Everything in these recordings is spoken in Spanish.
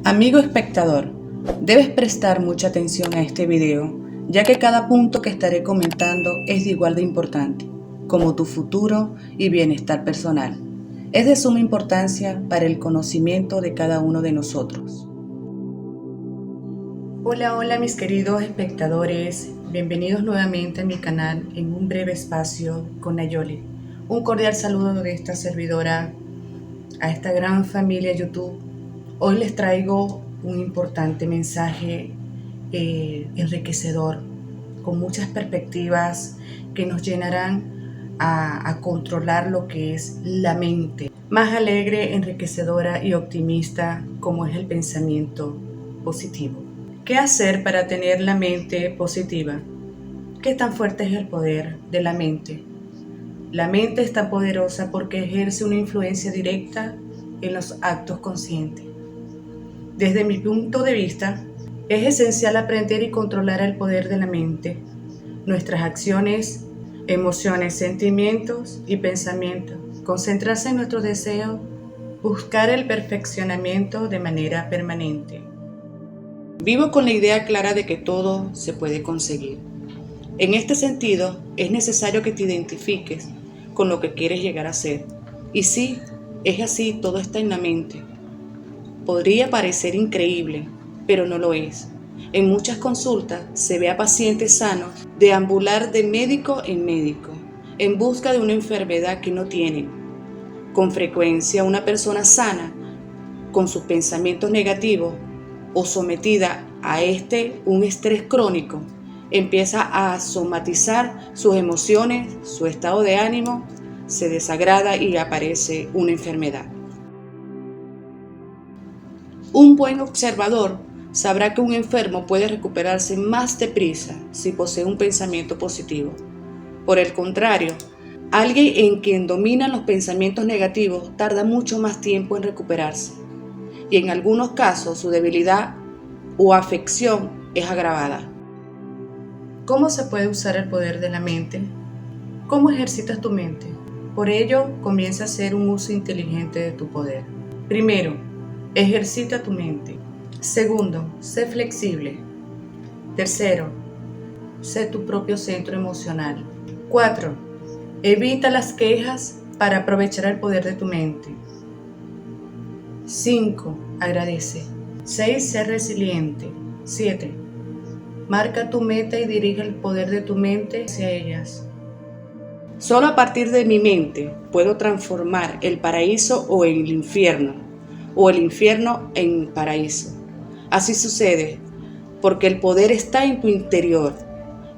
Amigo espectador, debes prestar mucha atención a este video, ya que cada punto que estaré comentando es de igual de importante, como tu futuro y bienestar personal. Es de suma importancia para el conocimiento de cada uno de nosotros. Hola mis queridos espectadores, bienvenidos nuevamente a mi canal en un breve espacio con Nayoli. Un cordial saludo de esta servidora a esta gran familia YouTube. Hoy les traigo un importante mensaje enriquecedor, con muchas perspectivas que nos llenarán a controlar lo que es la mente, más alegre, enriquecedora y optimista como es el pensamiento positivo. ¿Qué hacer para tener la mente positiva? ¿Qué tan fuerte es el poder de la mente? La mente es tan poderosa porque ejerce una influencia directa en los actos conscientes. Desde mi punto de vista, es esencial aprender y controlar el poder de la mente, nuestras acciones, emociones, sentimientos y pensamientos, concentrarse en nuestros deseos, buscar el perfeccionamiento de manera permanente. Vivo con la idea clara de que todo se puede conseguir. En este sentido, es necesario que te identifiques con lo que quieres llegar a ser. Y sí, es así, todo está en la mente. Podría parecer increíble, pero no lo es. En muchas consultas se ve a pacientes sanos deambular de médico en médico, en busca de una enfermedad que no tienen. Con frecuencia, una persona sana, con sus pensamientos negativos o sometida a un estrés crónico, empieza a somatizar sus emociones, su estado de ánimo, se desagrada y aparece una enfermedad. Un buen observador sabrá que un enfermo puede recuperarse más deprisa si posee un pensamiento positivo. Por el contrario, alguien en quien dominan los pensamientos negativos tarda mucho más tiempo en recuperarse y en algunos casos su debilidad o afección es agravada. ¿Cómo se puede usar el poder de la mente? ¿Cómo ejercitas tu mente? Por ello, comienza a hacer un uso inteligente de tu poder. Primero, ejercita tu mente. Segundo, sé flexible. Tercero, sé tu propio centro emocional. 4. Evita las quejas para aprovechar el poder de tu mente. 5. Agradece. 6. Sé resiliente. 7. Marca tu meta y dirige el poder de tu mente hacia ellas. Solo a partir de mi mente puedo transformar el paraíso o el infierno, o el infierno en paraíso. Así sucede porque el poder está en tu interior.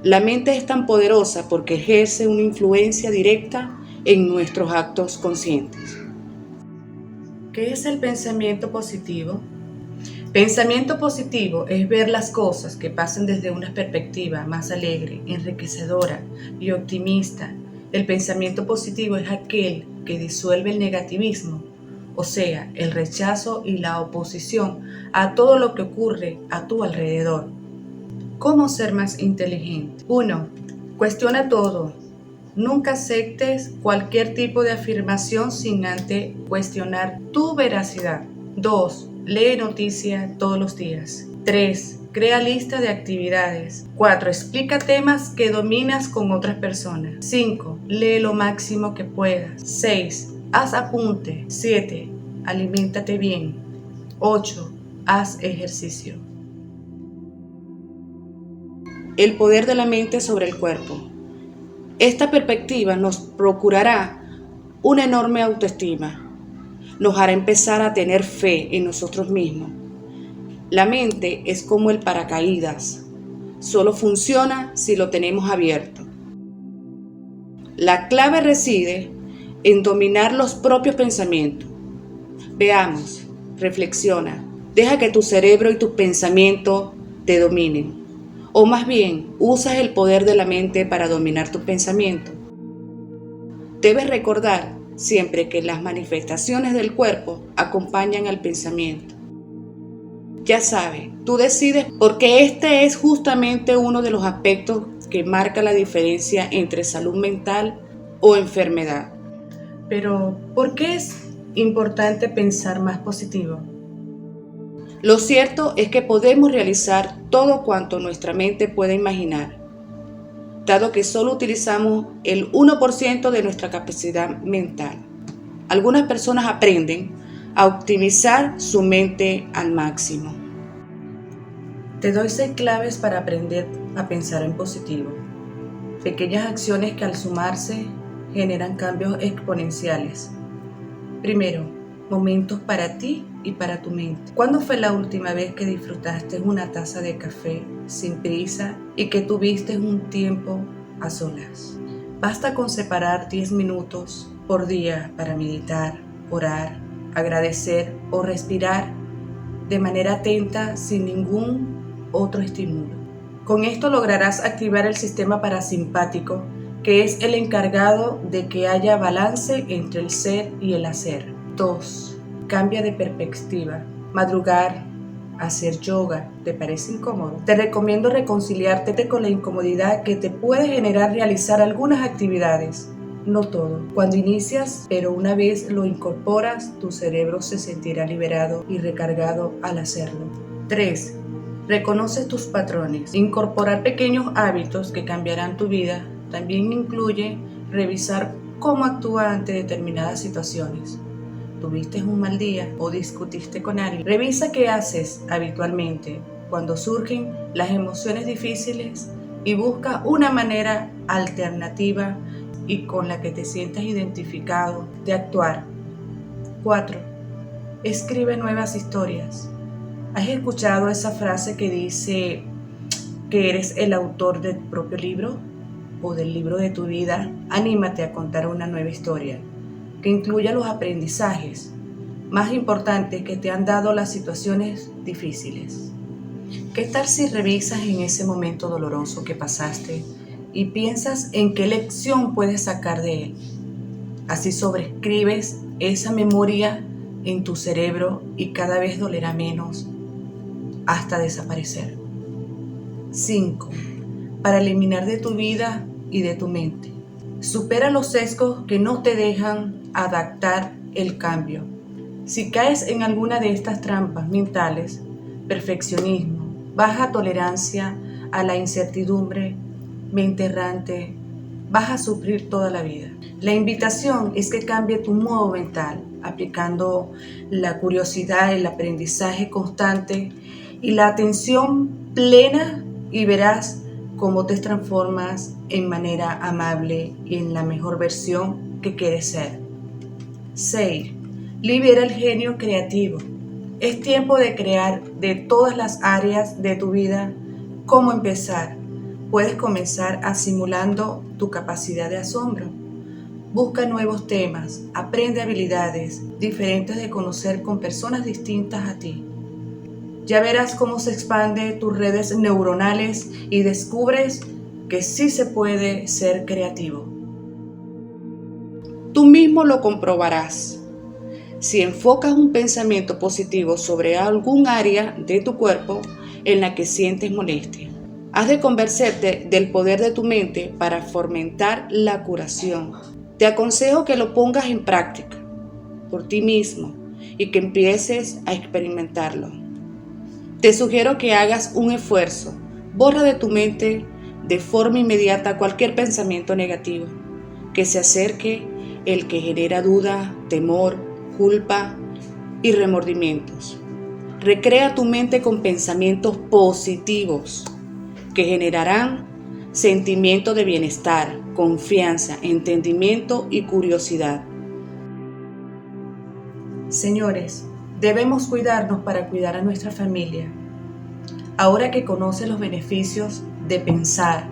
La mente es tan poderosa porque ejerce una influencia directa en nuestros actos conscientes. ¿Qué es el pensamiento positivo? Pensamiento positivo es ver las cosas que pasan desde una perspectiva más alegre, enriquecedora y optimista. El pensamiento positivo es aquel que disuelve el negativismo, o sea, el rechazo y la oposición a todo lo que ocurre a tu alrededor. ¿Cómo ser más inteligente? 1. Cuestiona todo. Nunca aceptes cualquier tipo de afirmación sin antes cuestionar tu veracidad. 2. Lee noticias todos los días. 3. Crea lista de actividades. 4. Explica temas que dominas con otras personas. 5. Lee lo máximo que puedas. 6. Haz apunte. 7. Aliméntate bien. 8. Haz ejercicio. El poder de la mente sobre el cuerpo. Esta perspectiva nos procurará una enorme autoestima. Nos hará empezar a tener fe en nosotros mismos. La mente es como el paracaídas. Solo funciona si lo tenemos abierto. La clave reside en dominar los propios pensamientos. Veamos, reflexiona. Deja que tu cerebro y tus pensamientos te dominen. O más bien, usas el poder de la mente para dominar tus pensamientos. Debes recordar siempre que las manifestaciones del cuerpo acompañan al pensamiento. Ya sabes, tú decides porque este es justamente uno de los aspectos que marca la diferencia entre salud mental o enfermedad. Pero, ¿por qué es importante pensar más positivo? Lo cierto es que podemos realizar todo cuanto nuestra mente pueda imaginar, dado que solo utilizamos el 1% de nuestra capacidad mental. Algunas personas aprenden a optimizar su mente al máximo. Te doy 6 claves para aprender a pensar en positivo. Pequeñas acciones que al sumarse generan cambios exponenciales. Primero, momentos para ti y para tu mente. ¿Cuándo fue la última vez que disfrutaste una taza de café sin prisa y que tuviste un tiempo a solas? Basta con separar 10 minutos por día para meditar, orar, agradecer o respirar de manera atenta sin ningún otro estímulo. Con esto lograrás activar el sistema parasimpático, que es el encargado de que haya balance entre el ser y el hacer. 2. Cambia de perspectiva. Madrugar, hacer yoga, ¿te parece incómodo? Te recomiendo reconciliarte con la incomodidad que te puede generar realizar algunas actividades. No todo. Cuando inicias, pero una vez lo incorporas, tu cerebro se sentirá liberado y recargado al hacerlo. 3. Reconoce tus patrones. Incorporar pequeños hábitos que cambiarán tu vida también incluye revisar cómo actúa ante determinadas situaciones. ¿Tuviste un mal día o discutiste con alguien? Revisa qué haces habitualmente cuando surgen las emociones difíciles y busca una manera alternativa y con la que te sientas identificado de actuar. 4. Escribe nuevas historias. ¿Has escuchado esa frase que dice que eres el autor del propio libro o del libro de tu vida? Anímate a contar una nueva historia que incluya los aprendizajes más importantes que te han dado las situaciones difíciles. ¿Qué tal si revisas en ese momento doloroso que pasaste y piensas en qué lección puedes sacar de él? Así sobreescribes esa memoria en tu cerebro y cada vez dolerá menos hasta desaparecer. 5. Para eliminar de tu vida y de tu mente. Supera los sesgos que no te dejan adaptar el cambio. Si caes en alguna de estas trampas mentales, perfeccionismo, baja tolerancia a la incertidumbre, mente errante, vas a sufrir toda la vida. La invitación es que cambie tu modo mental, aplicando la curiosidad, el aprendizaje constante y la atención plena, y verás cómo te transformas en manera amable y en la mejor versión que quieres ser. 6. Libera el genio creativo. Es tiempo de crear de todas las áreas de tu vida. ¿Cómo empezar? Puedes comenzar asimilando tu capacidad de asombro. Busca nuevos temas, aprende habilidades diferentes de conocer con personas distintas a ti. Ya verás cómo se expande tus redes neuronales y descubres que sí se puede ser creativo. Tú mismo lo comprobarás. Si enfocas un pensamiento positivo sobre algún área de tu cuerpo en la que sientes molestia, has de convencerte del poder de tu mente para fomentar la curación. Te aconsejo que lo pongas en práctica por ti mismo y que empieces a experimentarlo. Te sugiero que hagas un esfuerzo. Borra de tu mente de forma inmediata cualquier pensamiento negativo que se acerque, el que genera duda, temor, culpa y remordimientos. Recrea tu mente con pensamientos positivos que generarán sentimientos de bienestar, confianza, entendimiento y curiosidad. Señores, debemos cuidarnos para cuidar a nuestra familia. Ahora que conoces los beneficios de pensar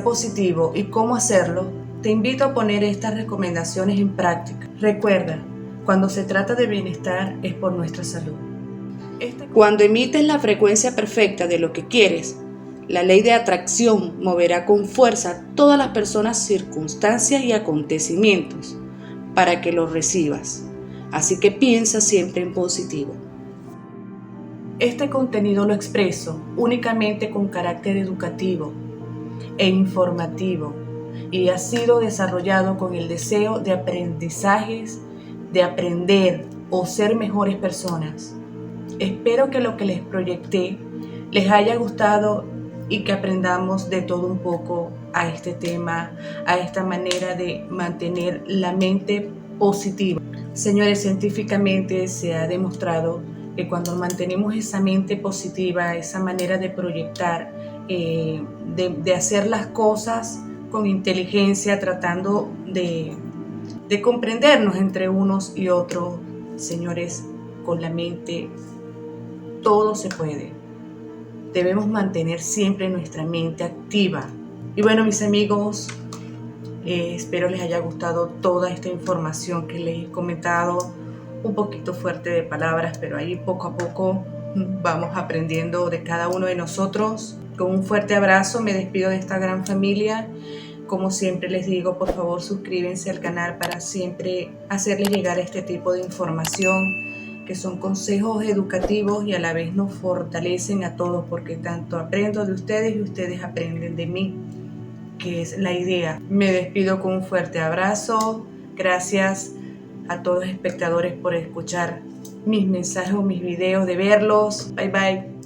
positivo y cómo hacerlo, te invito a poner estas recomendaciones en práctica. Recuerda, cuando se trata de bienestar es por nuestra salud. Cuando emites la frecuencia perfecta de lo que quieres, la ley de atracción moverá con fuerza todas las personas, circunstancias y acontecimientos para que los recibas. Así que piensa siempre en positivo. Este contenido lo expreso únicamente con carácter educativo e informativo y ha sido desarrollado con el deseo de aprendizajes, de aprender o ser mejores personas. Espero que lo que les proyecté les haya gustado y que aprendamos de todo un poco a este tema, a esta manera de mantener la mente positiva. Señores, científicamente se ha demostrado que cuando mantenemos esa mente positiva, esa manera de proyectar, de hacer las cosas con inteligencia, tratando de comprendernos entre unos y otros, señores, con la mente todo se puede. Debemos mantener siempre nuestra mente activa. Y bueno, mis amigos, espero les haya gustado toda esta información que les he comentado, un poquito fuerte de palabras, pero ahí poco a poco vamos aprendiendo de cada uno de nosotros. Con un fuerte abrazo me despido de esta gran familia. Como siempre les digo, por favor suscríbanse al canal para siempre hacerles llegar este tipo de información, que son consejos educativos y a la vez nos fortalecen a todos, porque tanto aprendo de ustedes y ustedes aprenden de mí, que es la idea. Me despido con un fuerte abrazo. Gracias a todos los espectadores por escuchar mis mensajes o mis videos, de verlos. Bye bye.